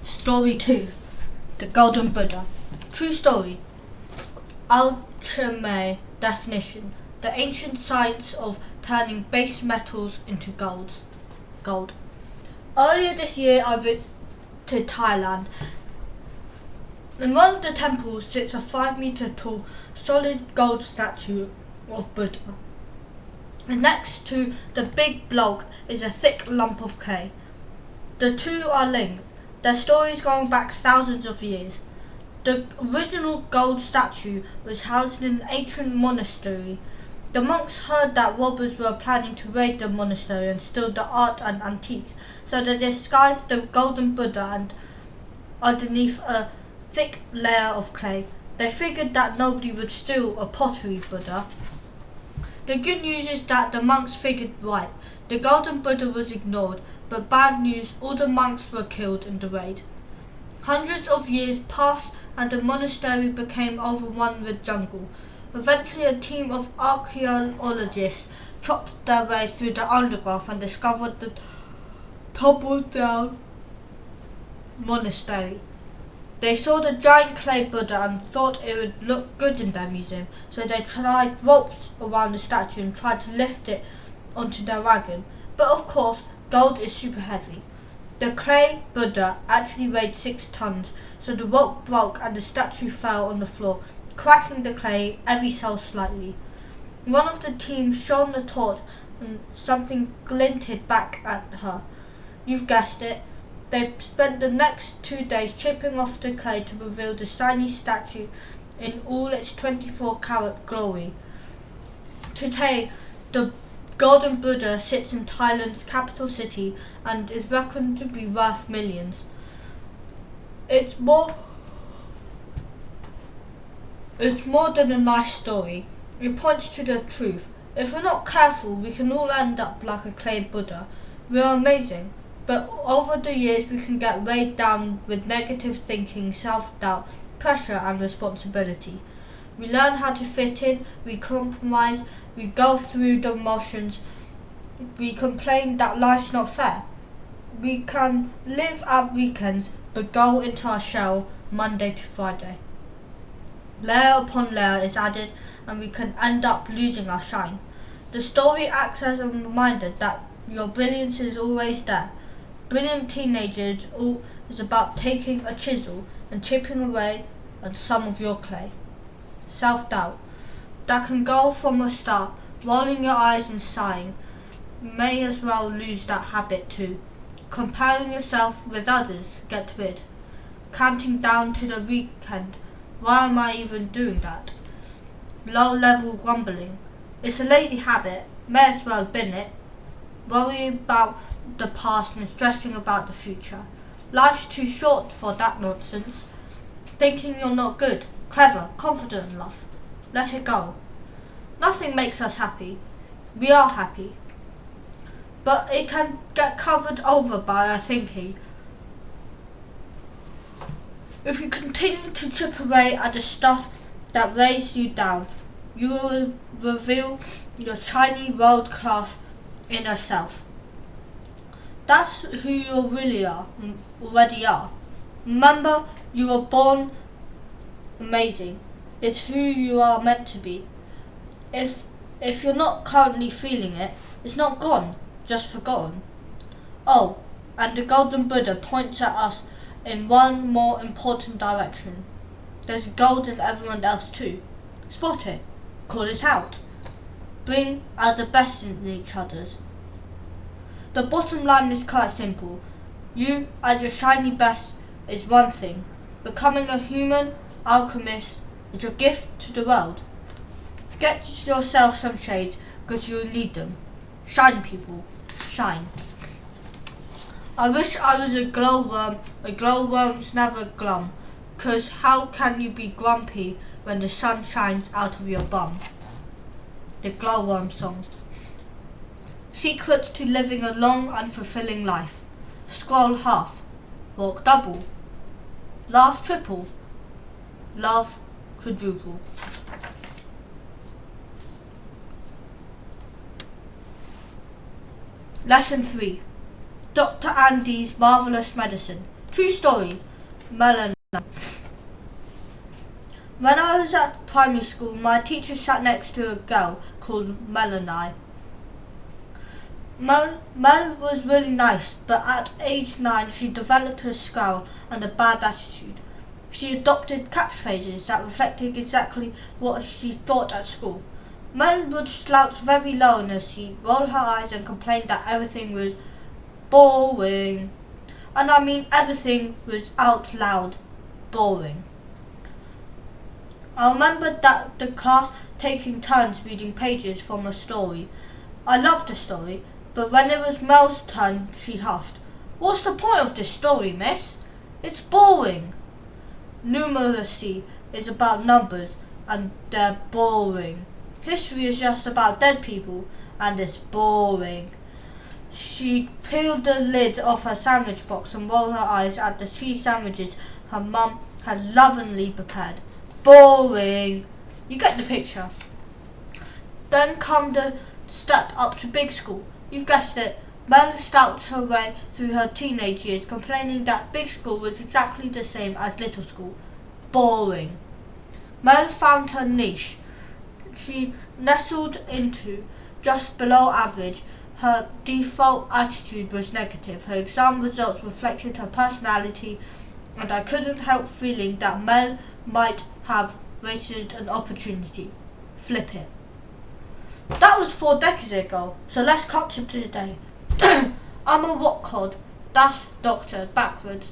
Story 2. The Golden Buddha. True story. Alchemy definition. The ancient science of turning base metals into gold. Earlier this year I visited Thailand. In one of the temples sits a 5-meter tall solid gold statue of Buddha. And next to the big block is a thick lump of clay. The two are linked, their stories going back thousands of years. The original gold statue was housed in an ancient monastery. The monks heard that robbers were planning to raid the monastery and steal the art and antiques, so they disguised the golden Buddha and underneath a thick layer of clay. They figured that nobody would steal a pottery Buddha. The good news is that the monks figured right. The golden Buddha was ignored, but bad news, all the monks were killed in the raid. Hundreds of years passed and the monastery became overrun with jungle. Eventually a team of archaeologists chopped their way through the undergrowth and discovered the toppled down monastery. They saw the giant clay Buddha and thought it would look good in their museum, so they tied ropes around the statue and tried to lift it onto their wagon. But of course, gold is super heavy. The clay Buddha actually weighed 6 tons, so the rope broke and the statue fell on the floor, cracking the clay ever so slightly. One of the team shone the torch and something glinted back at her. You've guessed it. They spent the next 2 days chipping off the clay to reveal the shiny statue in all its 24-karat glory. Today, the golden Buddha sits in Thailand's capital city and is reckoned to be worth millions. It's more than a nice story. It points to the truth. If we're not careful, we can all end up like a clay Buddha. We're amazing. But over the years we can get weighed down with negative thinking, self-doubt, pressure and responsibility. We learn how to fit in, we compromise, we go through the motions, we complain that life's not fair. We can live our weekends but go into our shell Monday to Friday. Layer upon layer is added and we can end up losing our shine. The story acts as a reminder that your brilliance is always there. Brilliant teenagers is about taking a chisel and chipping away at some of your clay. Self-doubt. That can go from a start, rolling your eyes and sighing. You may as well lose that habit too. Comparing yourself with others, get rid. Counting down to the weekend. Why am I even doing that? Low-level grumbling. It's a lazy habit, may as well bin it. Worrying about the past and stressing about the future. Life's too short for that nonsense. Thinking you're not good, clever, confident enough. Let it go. Nothing makes us happy. We are happy. But it can get covered over by our thinking. If you continue to chip away at the stuff that weighs you down, you will reveal your shiny world-class inner self. That's who you really already are. Remember, you were born amazing. It's who you are meant to be. If you're not currently feeling it, it's not gone, just forgotten. Oh, and the golden Buddha points at us in one more important direction. There's gold in everyone else too. Spot it. Call it out. Bring out the best in each other's. The bottom line is quite simple. You at your shiny best is one thing. Becoming a human alchemist is a gift to the world. Get yourself some shades because you'll need them. Shine, people. Shine. I wish I was a glowworm, but glowworms never glum. Cause how can you be grumpy when the sun shines out of your bum? The glowworm song. Secrets to living a long and fulfilling life. Scroll half. Walk double. Laugh triple. Love quadruple. Lesson 3. Dr. Andy's Marvelous Medicine. True story, Melanie. When I was at primary school, my teacher sat next to a girl called Melanie. Mel was really nice, but at age 9 she developed a scowl and a bad attitude. She adopted catchphrases that reflected exactly what she thought at school. Mel would slouch very low in her seat, roll her eyes and complain that everything was boring. And I mean everything was out loud boring. I remember that the class taking turns reading pages from a story. I loved the story, but when it was Mel's turn, she huffed. "What's the point of this story, miss? It's boring." Numeracy is about numbers, and they're boring. History is just about dead people, and it's boring. She peeled the lid off her sandwich box and rolled her eyes at the cheese sandwiches her mum had lovingly prepared. Boring. You get the picture. Then come the step up to big school. You've guessed it. Mel slouched her way through her teenage years, complaining that big school was exactly the same as little school. Boring. Mel found her niche. She nestled into just below average. Her default attitude was negative. Her exam results reflected her personality, and I couldn't help feeling that Mel might have wasted an opportunity. Flip it. That was 4 decades ago, so let's cut to today. I'm a what cod? That's doctor backwards.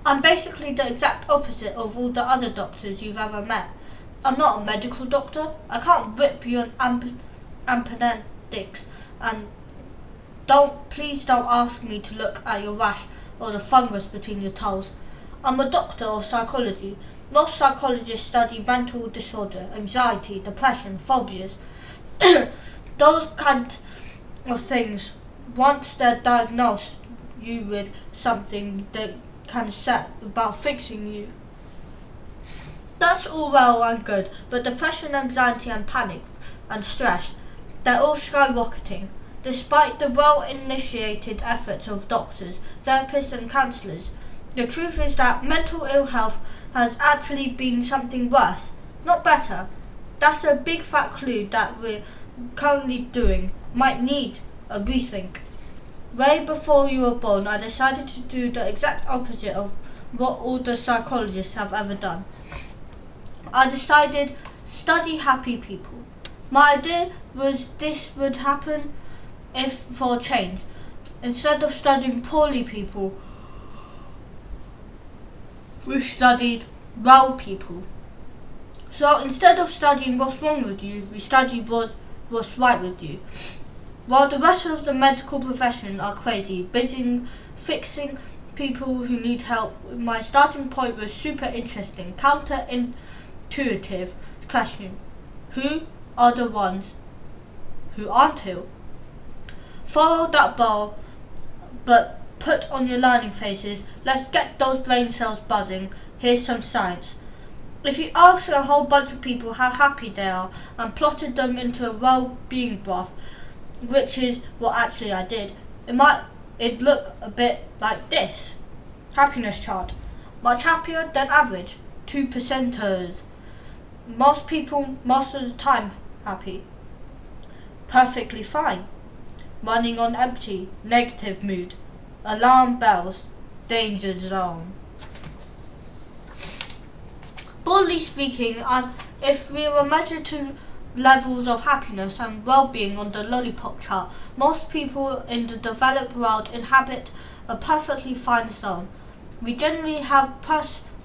I'm basically the exact opposite of all the other doctors you've ever met. I'm not a medical doctor. I can't rip you an appendix, and please don't ask me to look at your rash or the fungus between your toes. I'm a doctor of psychology. Most psychologists study mental disorder, anxiety, depression, phobias, those kinds of things. Once they're diagnosed you with something, they can set about fixing you. That's all well and good, but depression, anxiety and panic and stress, they're all skyrocketing. Despite the well-initiated efforts of doctors, therapists and counsellors, the truth is that mental ill health has actually been something worse, not better. That's a big fat clue that we're currently doing might need a rethink. Way before you were born, I decided to do the exact opposite of what all the psychologists have ever done. I decided study happy people. My idea was this would happen if for a change. Instead of studying poorly people, we studied well people. So instead of studying what's wrong with you, we studied what's right with you. While the rest of the medical profession are crazy, busy fixing people who need help, my starting point was super interesting, counterintuitive question. Who are the ones who aren't ill? Follow that ball, but put on your learning faces. Let's get those brain cells buzzing. Here's some science. If you ask a whole bunch of people how happy they are and plotted them into a well-being graph, which is what actually I did, it'd look a bit like this. Happiness chart. Much happier than average. 2%ers. Most people, most of the time, happy. Perfectly fine. Running on empty. Negative mood. Alarm bells. Danger zone. Broadly speaking, if we were measured to levels of happiness and well-being on the lollipop chart, most people in the developed world inhabit a perfectly fine zone. We generally have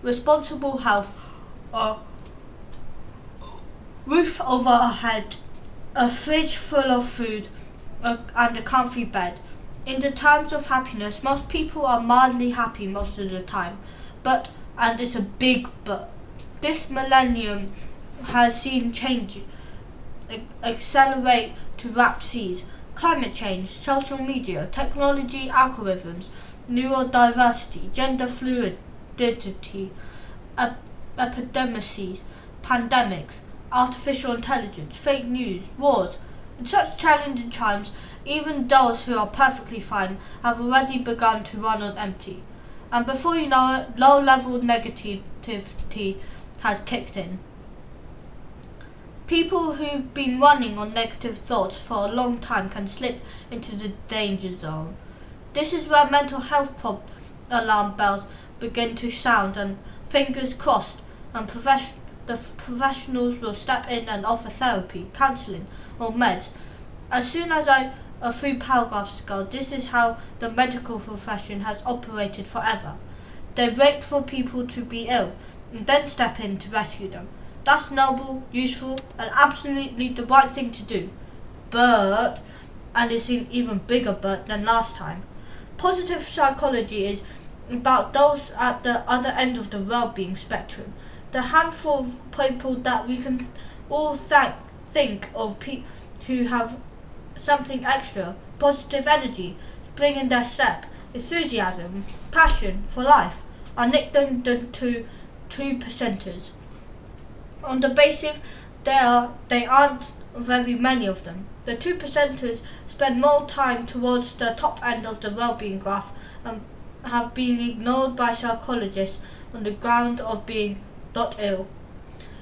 responsible health, a roof over our head, a fridge full of food, and a comfy bed. In the terms of happiness, most people are mildly happy most of the time, and it's a big but, this millennium has seen change accelerate to rap seas. Climate change, social media, technology, algorithms, neurodiversity, gender fluidity, epidemics, pandemics, artificial intelligence, fake news, wars, In such challenging times, even those who are perfectly fine have already begun to run on empty. And before you know it, low-level negativity has kicked in. People who've been running on negative thoughts for a long time can slip into the danger zone. This is where mental health alarm bells begin to sound, and fingers crossed, and the professionals will step in and offer therapy, counselling or meds. As soon as a few paragraphs ago, this is how the medical profession has operated forever. They wait for people to be ill and then step in to rescue them. That's noble, useful, and absolutely the right thing to do. But, and it's an even bigger but than last time, positive psychology is about those at the other end of the well-being spectrum. The handful of people that we can all think of who have something extra, positive energy, spring in their step, enthusiasm, passion for life. I nicked them the two percenters. On the basis they aren't very many of them. The 2 percenters spend more time towards the top end of the well-being graph and have been ignored by psychologists on the ground of being not ill.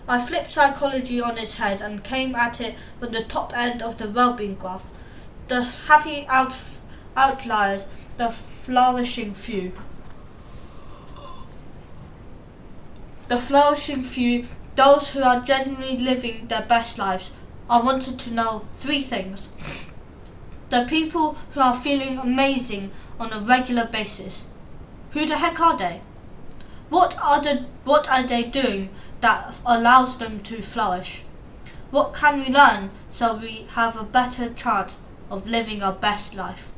I flipped psychology on its head and came at it from the top end of the well-being graph. The happy outliers, the flourishing few. The flourishing few, those who are genuinely living their best lives. I wanted to know 3 things. The people who are feeling amazing on a regular basis. Who the heck are they? What are they doing that allows them to flourish? What can we learn so we have a better chance of living our best life?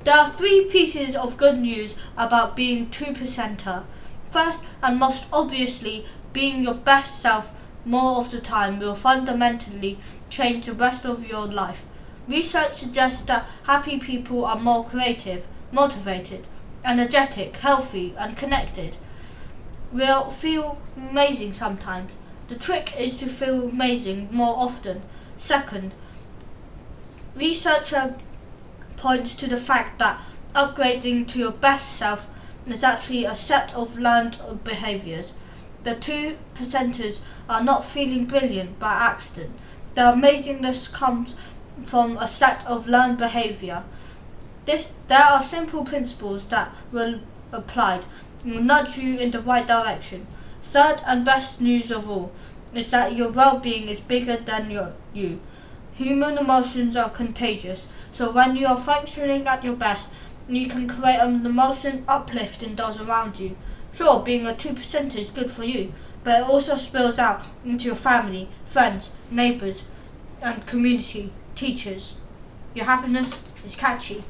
There are 3 pieces of good news about being 2%er. First, and most obviously, being your best self more of the time will fundamentally change the rest of your life. Research suggests that happy people are more creative, motivated, energetic, healthy, and connected. We'll feel amazing sometimes. The trick is to feel amazing more often. Second, researcher points to the fact that upgrading to your best self is actually a set of learned behaviours. The 2 percenters are not feeling brilliant by accident. Their amazingness comes from a set of learned behaviour. There are simple principles that will applied and will nudge you in the right direction. Third and best news of all is that your well-being is bigger than you. Human emotions are contagious, so when you are functioning at your best, you can create an emotion uplift in those around you. Sure, being a 2% is good for you, but it also spills out into your family, friends, neighbours, and community, teachers. Your happiness is catchy.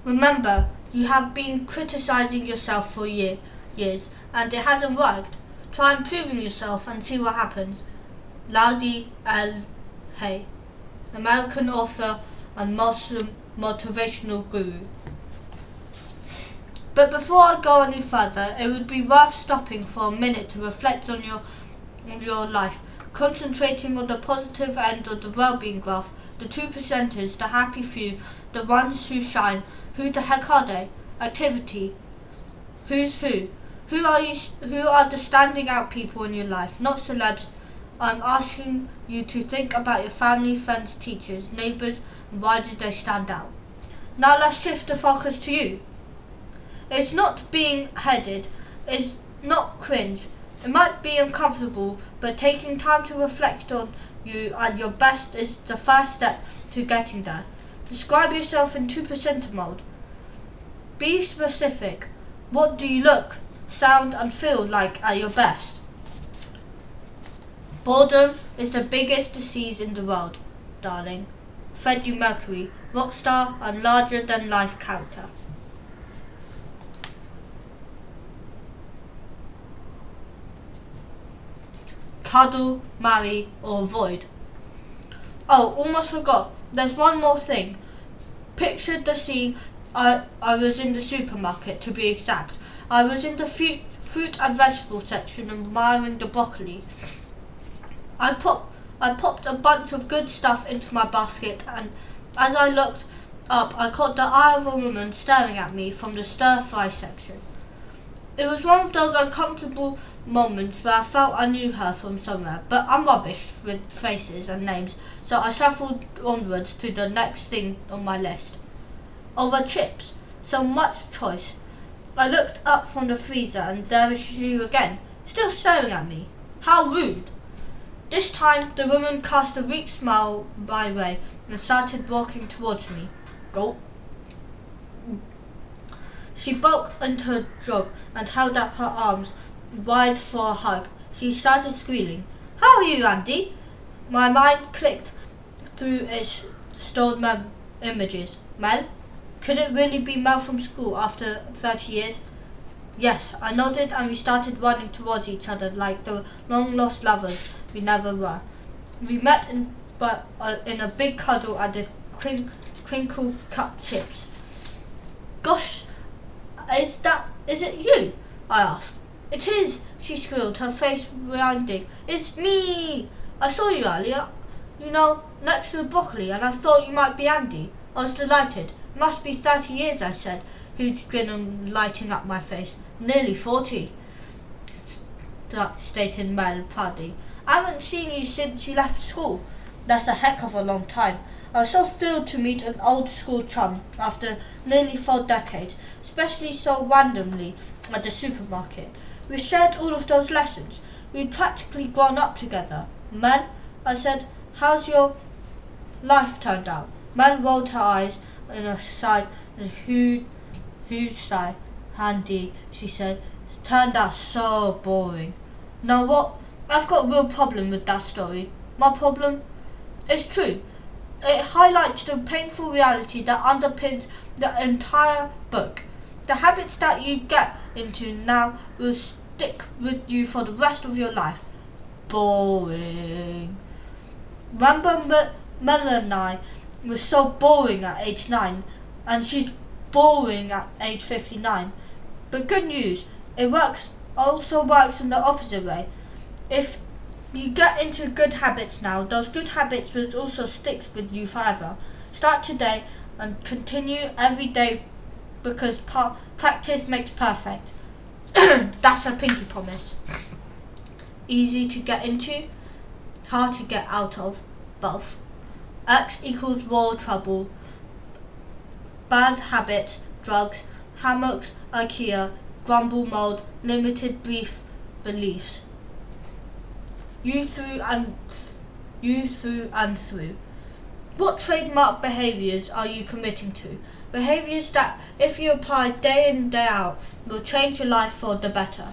Remember, you have been criticising yourself for years, and it hasn't worked. Try improving yourself and see what happens. Laozi L. Hay, American author and Muslim motivational guru. But before I go any further, it would be worth stopping for a minute to reflect on your life, concentrating on the positive end of the well-being graph, the 2%ers, the happy few, the ones who shine. Who the heck are they? Activity. Who's who? Who are the standing out people in your life? Not celebs. I'm asking you to think about your family, friends, teachers, neighbours, and why do they stand out? Now let's shift the focus to you. It's not being headed, it's not cringe. It might be uncomfortable, but taking time to reflect on you and your best is the first step to getting there. Describe yourself in 2% mode. Be specific. What do you look, sound and feel like at your best? Boredom is the biggest disease in the world, darling. Freddie Mercury, rock star and larger than life character. Cuddle, marry or avoid. Oh, almost forgot. There's one more thing. Picture the scene. I was in the supermarket, to be exact. I was in the fruit and vegetable section admiring the broccoli. I put I popped a bunch of good stuff into my basket, and as I looked up, I caught the eye of a woman staring at me from the stir-fry section. It was one of those uncomfortable moments where I felt I knew her from somewhere, but I'm rubbish with faces and names, so I shuffled onwards to the next thing on my list. Over chips. So much choice. I looked up from the freezer, and there was she again, still staring at me. How rude. This time the woman cast a weak smile my way and started walking towards me. Gulp. She bulked into a jog and held up her arms wide for a hug. She started squealing. How are you, Andy? My mind clicked through its stored images. Mel? Could it really be Mel from school after 30 years? Yes, I nodded, and we started running towards each other like the long-lost lovers we never were. We met in a big cuddle at the crinkle-cut chips. Gosh, is it you? I asked. It is, she squealed, her face rounding. It's me! I saw you earlier, next to the broccoli, and I thought you might be Andy. I was delighted. It must be 30 years, I said, huge grin lighting up my face. Nearly 40, stated Mel proudly. I haven't seen you since you left school. That's a heck of a long time. I was so thrilled to meet an old school chum after nearly 4 decades, especially so randomly at the supermarket. We shared all of those lessons. We'd practically grown up together. Mel, I said, how's your life turned out? Mel rolled her eyes in a huge sigh. Andy, she said, it turned out so boring. Now what? I've got a real problem with that story. My problem? It's true. It highlights the painful reality that underpins the entire book. The habits that you get into now will stick with you for the rest of your life. Boring. Remember Mel and I was so boring at age 9, and she's boring at age 59. But good news, it also works in the opposite way. If you get into good habits now, those good habits will also stick with you forever. Start today and continue every day, because practice makes perfect. That's a pinky promise. Easy to get into, hard to get out of, both. X equals war trouble, bad habits, drugs, hammocks, IKEA, grumble mode, limited brief beliefs. You through and through. What trademark behaviours are you committing to? Behaviours that, if you apply day in, day out, will change your life for the better.